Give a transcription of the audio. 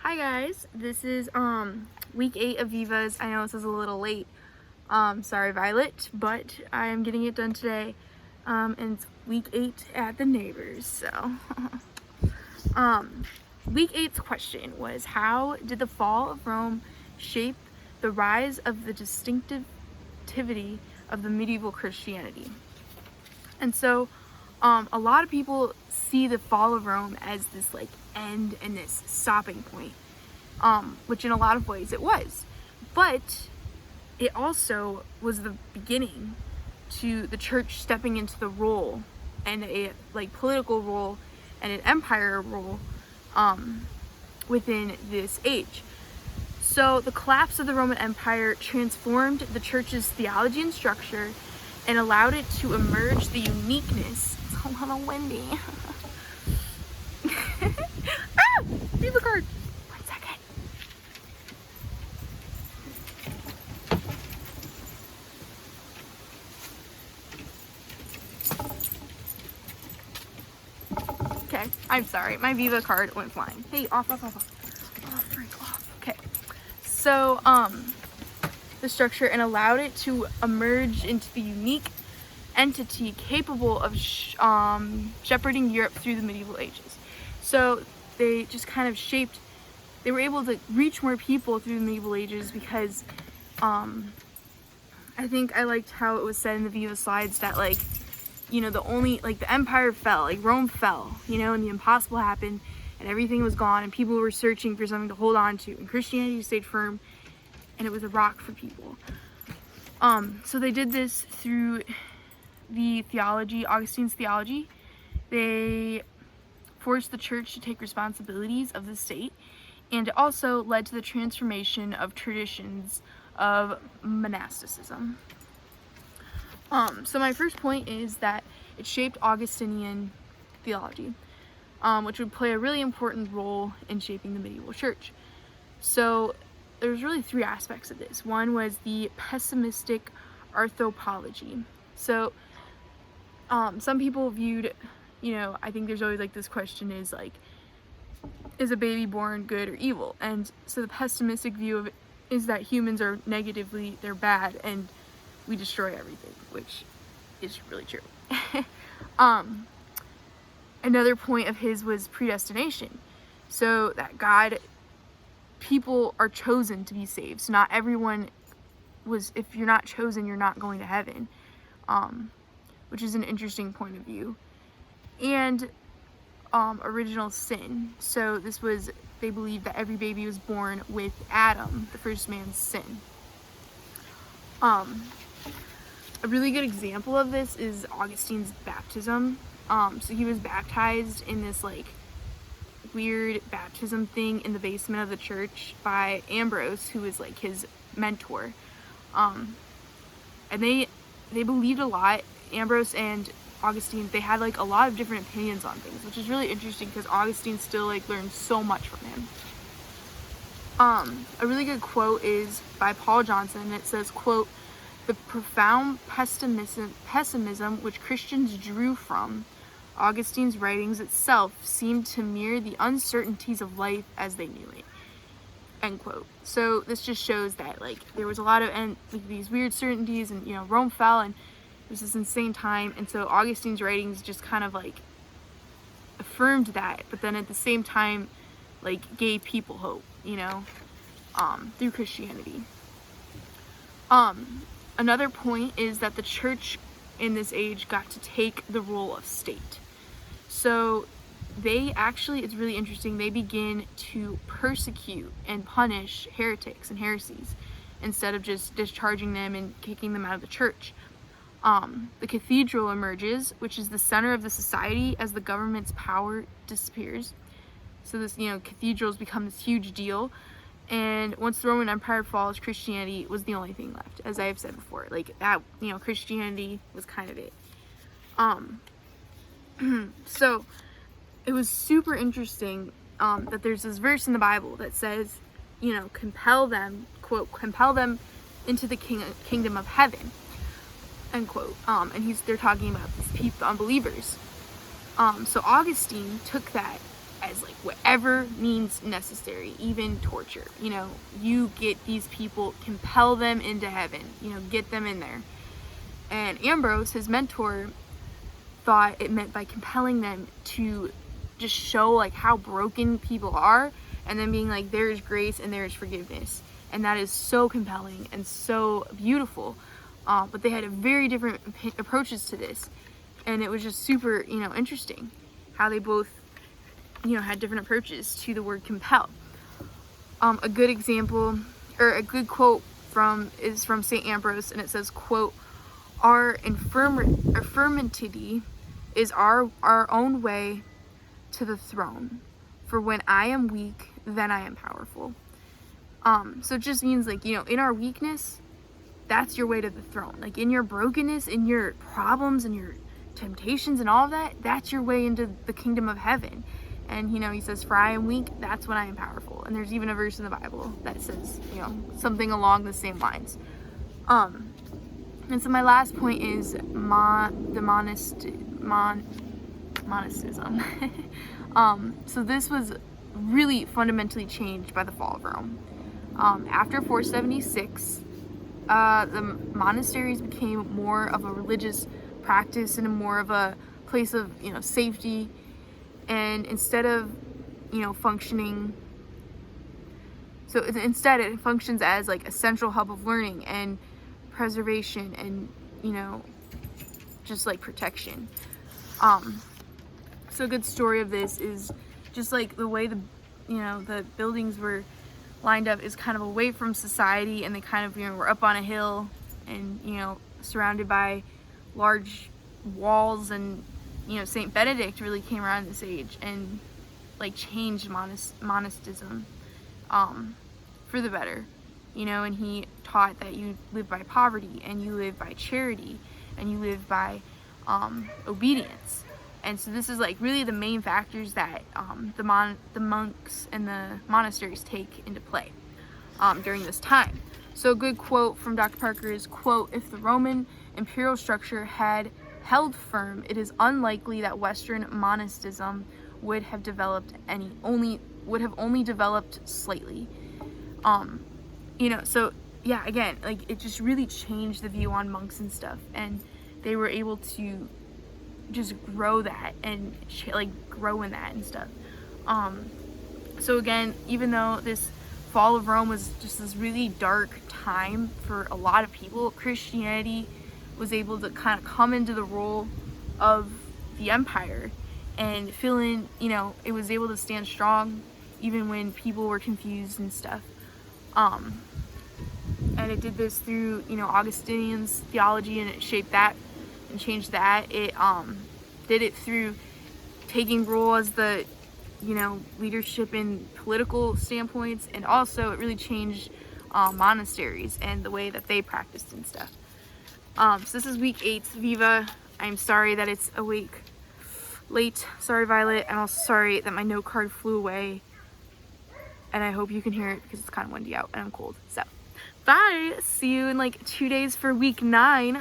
Hi guys, this is week 8 of Viva's. I know this is a little late. Sorry Violet, but I am getting it done today. And it's week 8 at the neighbors. So week 8's question was, how did the fall of Rome shape the rise of the distinctivity of the medieval Christianity? And so a lot of people see the fall of Rome as this like end and this stopping point, which in a lot of ways it was, but it also was the beginning to the church stepping into the role and a like political role and an empire role within this age. So the collapse of the Roman Empire transformed the church's theology and structure and allowed it to emerge the uniqueness. It's a little windy. Ah! Viva card! 1 second. Okay, I'm sorry. My Viva card went flying. Hey, off. Off. Okay. So, the structure and allowed it to emerge into the unique entity capable of shepherding Europe through the medieval ages. So they just kind of they were able to reach more people through the medieval ages because I think I liked how it was said in the Viva slides that the empire fell, like Rome fell, and the impossible happened and everything was gone and people were searching for something to hold on to, and Christianity stayed firm and it was a rock for people. So they did this through the theology, Augustine's theology. They forced the church to take responsibilities of the state, and it also led to the transformation of traditions of monasticism. So my first point is that it shaped Augustinian theology, which would play a really important role in shaping the medieval church. So there's really 3 aspects of this. One was the pessimistic arthropology. So some people viewed, I think there's always like this question is a baby born good or evil? And so the pessimistic view of it is that humans are they're bad and we destroy everything, which is really true. Another point of his was predestination. So that people are chosen to be saved. So not everyone if you're not chosen, you're not going to heaven, which is an interesting point of view. And original sin. So they believed that every baby was born with Adam, the first man's sin. A really good example of this is Augustine's baptism. So he was baptized in this weird baptism thing in the basement of the church by Ambrose, who was his mentor. And they believed a lot. Ambrose and Augustine, they had a lot of different opinions on things, which is really interesting because Augustine still learned so much from him. A really good quote is by Paul Johnson, and it says, quote, "The profound pessimism which Christians drew from Augustine's writings itself seemed to mirror the uncertainties of life as they knew it." End quote. So this just shows that there was a lot of these weird certainties, and Rome fell and it was this insane time, and so Augustine's writings just kind of affirmed that, but then at the same time gave people hope, through Christianity. Another point is that the church in this age got to take the role of state. So it's really interesting, they begin to persecute and punish heretics and heresies instead of just discharging them and kicking them out of the church. The cathedral emerges, which is the center of the society as the government's power disappears. So this, cathedrals become this huge deal. And once the Roman Empire falls, Christianity was the only thing left, as I have said before. Christianity was kind of it. So it was super interesting that there's this verse in the Bible that says, compel them, quote, compel them into the kingdom of heaven, end quote. And they're talking about the unbelievers. So Augustine took that as like whatever means necessary, even torture. You know, you get these people, compel them into heaven, you know, get them in there. And Ambrose, his mentor, thought it meant by compelling them to just show like how broken people are, and then being like, there is grace and there is forgiveness. And that is so compelling and so beautiful. But they had a very different approaches to this. And it was just super, you know, interesting how they both, you know, had different approaches to the word compel. A good example, or a good quote is from St. Ambrose, and it says, quote, our infirmity is our own way to the throne. For when I am weak, then I am powerful. So it just means like, you know, in our weakness, that's your way to the throne. Like in your brokenness, in your problems and your temptations and all of that, that's your way into the kingdom of heaven. And, you know, he says, for I am weak, that's when I am powerful. And there's even a verse in the Bible that says, you know, something along the same lines. And so my last point is monasticism. So this was really fundamentally changed by the fall of Rome. After 476, the monasteries became more of a religious practice and more of a place of, you know, safety. And instead of, you know, functioning, so instead it functions as like a central hub of learning and preservation and, you know, just like protection. So a good story of this is just like the way the buildings were lined up is kind of away from society, and they kind of, you know, were up on a hill and, you know, surrounded by large walls. And, you know, Saint Benedict really came around this age and like changed monasticism for the better, you know. And he taught that you live by poverty, and you live by charity, and you live by obedience. And so this is like really the main factors that the monks and the monasteries take into play during this time. So a good quote from Dr. Parker is, quote, if the Roman imperial structure had held firm, it is unlikely that Western monasticism would have only developed slightly. You know, so yeah, again, like it just really changed the view on monks and stuff, and they were able to just grow that and like grow in that and stuff. So again, even though this fall of Rome was just this really dark time for a lot of people, Christianity was able to kind of come into the role of the empire and fill in, you know, it was able to stand strong even when people were confused and stuff. And it did this through, you know, Augustinian's theology, and it shaped that and changed that. It did it through taking role as the, you know, leadership in political standpoints, and also it really changed monasteries and the way that they practiced and stuff. So this is week 8, Viva. I'm sorry that it's a week late. Sorry, Violet. I'm also sorry that my note card flew away. And I hope you can hear it because it's kind of windy out and I'm cold. So, bye. See you in like 2 days for week 9.